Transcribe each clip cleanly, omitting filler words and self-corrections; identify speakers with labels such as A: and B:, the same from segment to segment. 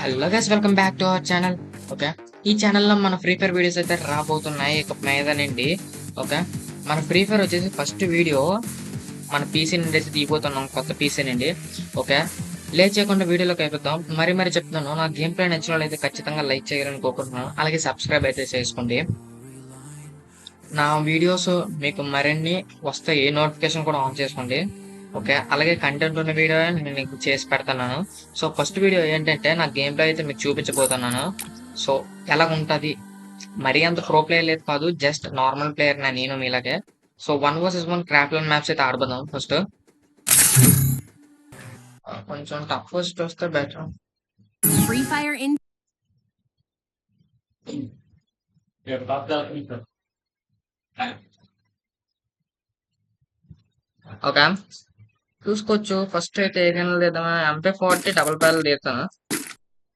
A: Hello guys, welcome back to our channel. Okay, ఈ ఛానల్లో మన ఫ్రీ ఫైర్ వీడియోస్ అయితే రాబోతున్నాయి ఇక మీదనండి. ఓకే, మన ఫ్రీ ఫైర్ వచ్చేసి ఫస్ట్ వీడియో మన పీసీ నుండి అయితే తీయబోతున్నాం, కొత్త పీసీ నుండి. ఓకే, లేట్ చేయకుండా వీడియోలోకి అయిపోతాం. మరి చెప్తున్నాను, నా గేమ్ ప్లే నచ్చిన వాళ్ళు అయితే ఖచ్చితంగా లైక్ చేయాలని కోరుకుంటున్నాను. అలాగే సబ్స్క్రైబ్ అయితే చేసుకోండి. నా వీడియోస్ మీకు మరిన్ని వస్తాయి, నోటిఫికేషన్ కూడా ఆన్ చేసుకోండి. ఓకే, అలాగే కంటెంట్ ఉన్న వీడియో నేను మీకు చేసి పెడతాను. సో ఫస్ట్ వీడియో ఏంటంటే నా గేమ్ ప్లే అయితే మీకు చూపించబోతున్నాను. సో ఎలా ఉంటది, మరీ అంత ప్రో ప్లేయర్ లేదు కాదు, జస్ట్ నార్మల్ ప్లేయర్ నేను మీలాగే. సో 1 vs 1 క్రాఫ్ట్ మ్యాప్స్ అయితే ఆడబోదాం. ఫస్ట్ కొంచెం టఫ్ ఫస్ట్ వస్తే better.
B: Free Fire in
A: okay, చూసుకోవచ్చు. ఫస్ట్ అయితే ఏదైనా లేదా MP40 డబుల్ ప్యారల్ తీస్తాను.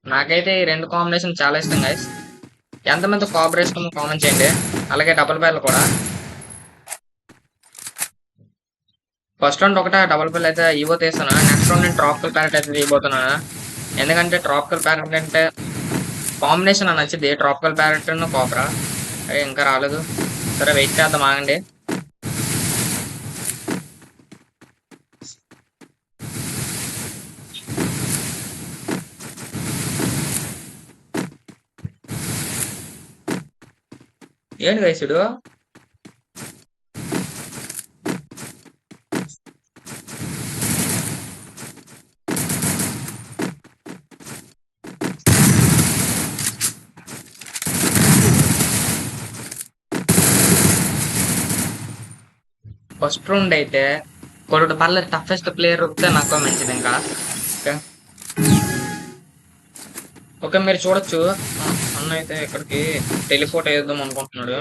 A: నాకైతే ఈ రెండు కాంబినేషన్ చాలా ఇష్టం గైస్. ఎంతమంది కోఆపరేషన్ కామెంట్ చేయండి. అలాగే డబుల్ ప్యారల్ కూడా. ఫస్ట్ రౌండ్ ఒకటే డబుల్ ప్యారల్ అయితే ఇవో తీస్తాను. నెక్స్ట్ రౌండ్ నేను ట్రాపికల్ ప్యారెట్ అయితే తీయబోతున్నాను. ఎందుకంటే ట్రాపికల్ ప్యారెట్ అంటే కాంబినేషన్ అని నచ్చింది. ట్రాపికల్ ప్యారెట్ కోబ్రా ఇంకా రాలేదు. సరే వెయిట్ చేద్దాం, ఆగండి. ఏంటి వయసుడు ఫస్ట్ రౌండ్ అయితే కొడుకు పర్లేదు, టఫెస్ట్ ప్లేయర్ వస్తే నాకు మంచిది. ఇంకా ఓకే, ఓకే మీరు చూడొచ్చు. అన్న అయితే ఇక్కడికి టెలిపోర్ట్ వేద్దాం అనుకుంటున్నాడు.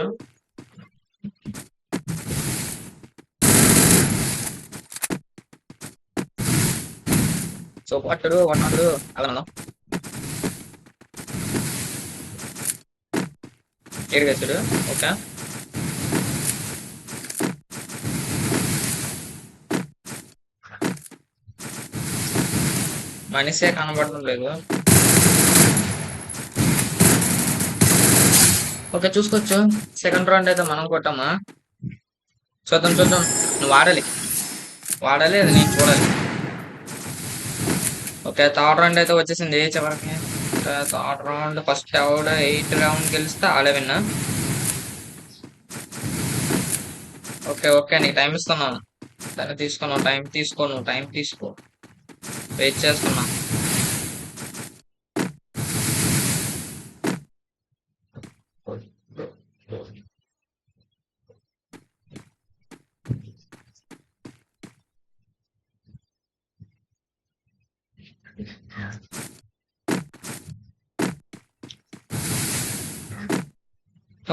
A: సో పట్టుడు పట్టుడు అదన్నా ఏడుగచ్చుడు. ఓకే, మనిషే కనబడడం లేదు. ఓకే చూసుకోవచ్చు. సెకండ్ రౌండ్ అయితే మనం కొట్టామా, చూద్దాం. నువ్వు వాడాలి అది నేను చూడాలి. ఓకే, థర్డ్ రౌండ్ అయితే వచ్చేసింది చివరికి. థర్డ్ రౌండ్ ఫస్ట్ ఎవడ 8 రౌండ్ గెలిస్తే ఆడే విన్నా. ఓకే నీకు టైం ఇస్తున్నాను. సరే తీసుకున్నావు, టైం తీసుకో. వెయిట్ చేస్తున్నా.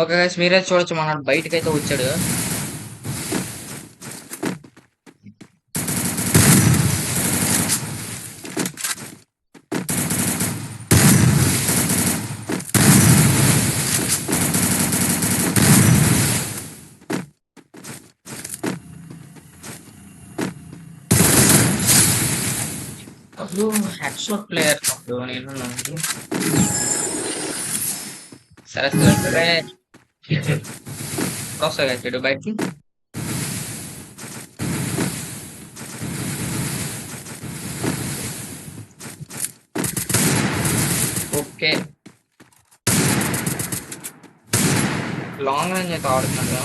A: ఓకే గైస్, మీరే చూడొచ్చు, మన బయటకి అయితే వచ్చాడు. అప్పుడు హెడ్షాట్ ప్లేయర్ అప్పుడు నేను సరే వస్తా కట్టాడు బయటికి. ఓకే, లాంగ్ రేంజ్ అయితే ఆడుతున్నాడు.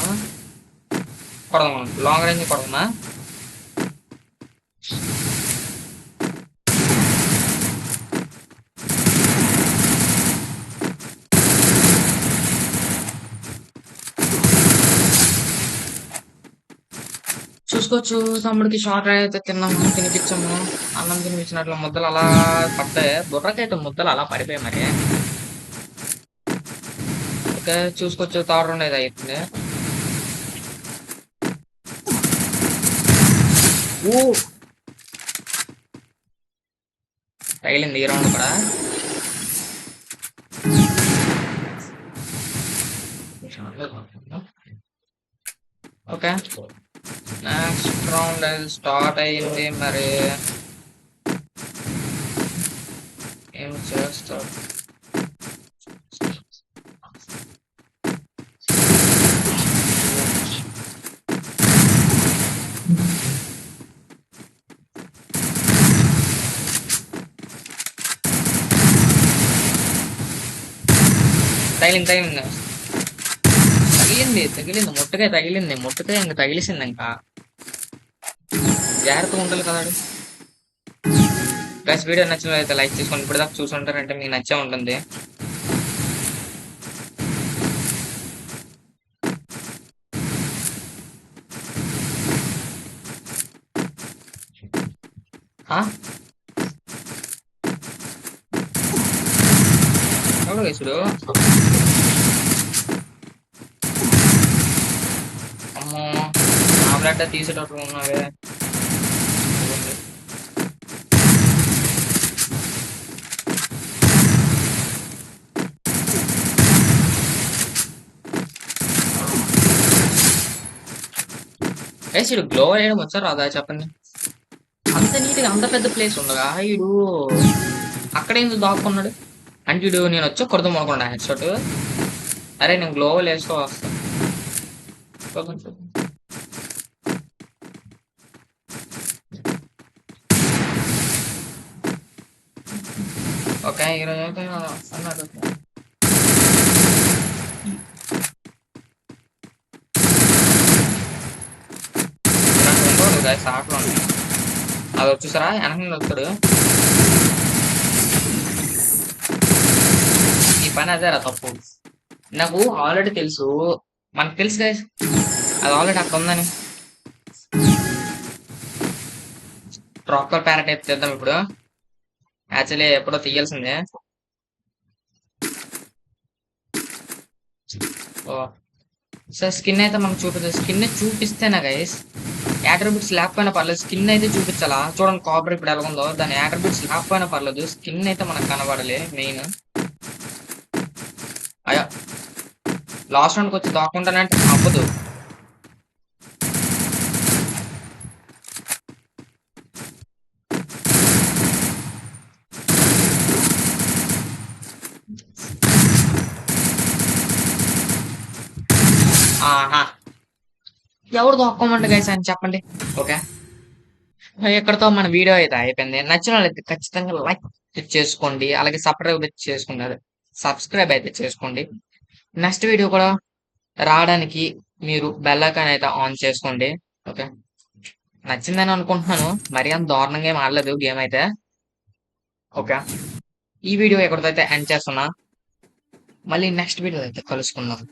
A: కొడదామా, లాంగ్ రేంజ్ కొడదామా. చూసుకోవచ్చు, తమ్ముడికి షార్ట్ అయితే తినిపించాము. అన్నం తినిపించినట్లు ముద్దలు అలా పడతాయి, బుర్రకైతే ముద్దలు అలా పడిపోయాయి మరి. ఓకే చూసుకోవచ్చు, థర్డ్ రౌండ్ అయితే అవుతుంది. తగిలింది ఈ రౌండ్ కూడా. ఓకే, నెక్స్ట్ రౌండ్ స్టార్ట్ అయింది. మరి ఏం చేస్తాడు? తగిలింది తగిలింది తగిలింది ముట్టుకాయ ఇంక తగిలిసింది ఇంకా జాగ్రత్తగా ఉండాలి కదా. ప్లస్ వీడియో నచ్చినట్లయితే లైక్ చేసుకోండి. ఇప్పుడు దాకా చూసుంటారంటే మీకు నచ్చే ఉంటుంది. ఎవడు వేసుడు? అమ్మో నా బ్లడ్ తీసేటట్టు ఉన్నావే. వేసుడు గ్లో వేయడం వచ్చా రాదా చెప్పండి? అంత నీట్గా అంత పెద్ద ప్లేస్ ఉండగా ఈడు అక్కడ ఎందుకు దాక్కున్నాడు అంటే ఈడు నేను వచ్చా కొడదాం అనుకున్నా హెడ్ షాట్. అరే నేను గ్లోవల్ వేసుకో వస్తా. ఓకే ఈరోజు అయితే అన్నాడు ఉండదు గాయస్ ఆటలో అది వచ్చేసరా వెనక నుండి వస్తాడు. ఈ పని అదేరా తప్పు. నాకు ఆల్రెడీ తెలుసు, మనకు తెలుసు గాయస్ అది ఆల్రెడీ అక్కడ ఉందని. ప్రాపర్ ప్యారటైప్ చేద్దాం ఇప్పుడు. యాక్చువల్లీ ఎప్పుడో తీయాల్సిందే. ఓ సార్ స్కిన్ అయితే మనకు చూపిస్తుంది. స్కిన్ చూపిస్తేనా గైస్ యాట్రిబ్యూట్స్ లేకపోయినా పర్లేదు, స్కిన్ అయితే చూపించాలా. చూడండి కాపర్ ఇప్పుడు ఎలా ఉందో, దాని యాట్రిబ్యూట్స్ లేకపోయినా పర్లేదు, స్కిన్ అయితే మనకు కనబడాలి మెయిన్. అయ్యా లాస్ట్ రౌండ్కి వచ్చి దాక్కుంటానంటే అవ్వదు. ఆహా ఎవరు దొక్కోమంటే గైస్ అని చెప్పండి. ఓకే ఇక్కడతో మన వీడియో అయితే అయిపోయింది. నచ్చిన వాళ్ళైతే ఖచ్చితంగా లైక్ చేసుకోండి, అలాగే సబ్స్క్రైబ్ అయితే చేసుకోండి. నెక్స్ట్ వీడియో కూడా రావడానికి మీరు బెల్ ఐకాన్ అయితే ఆన్ చేసుకోండి. ఓకే నచ్చిందని అనుకుంటున్నాను, మరి అంత దారుణంగా ఏం ఆడలేదు గేమ్ అయితే. ఓకే ఈ వీడియో ఎక్కడితో అయితే ఎండ్ చేస్తున్నా, మళ్ళీ నెక్స్ట్ వీడియో అయితే కలుసుకుందాం.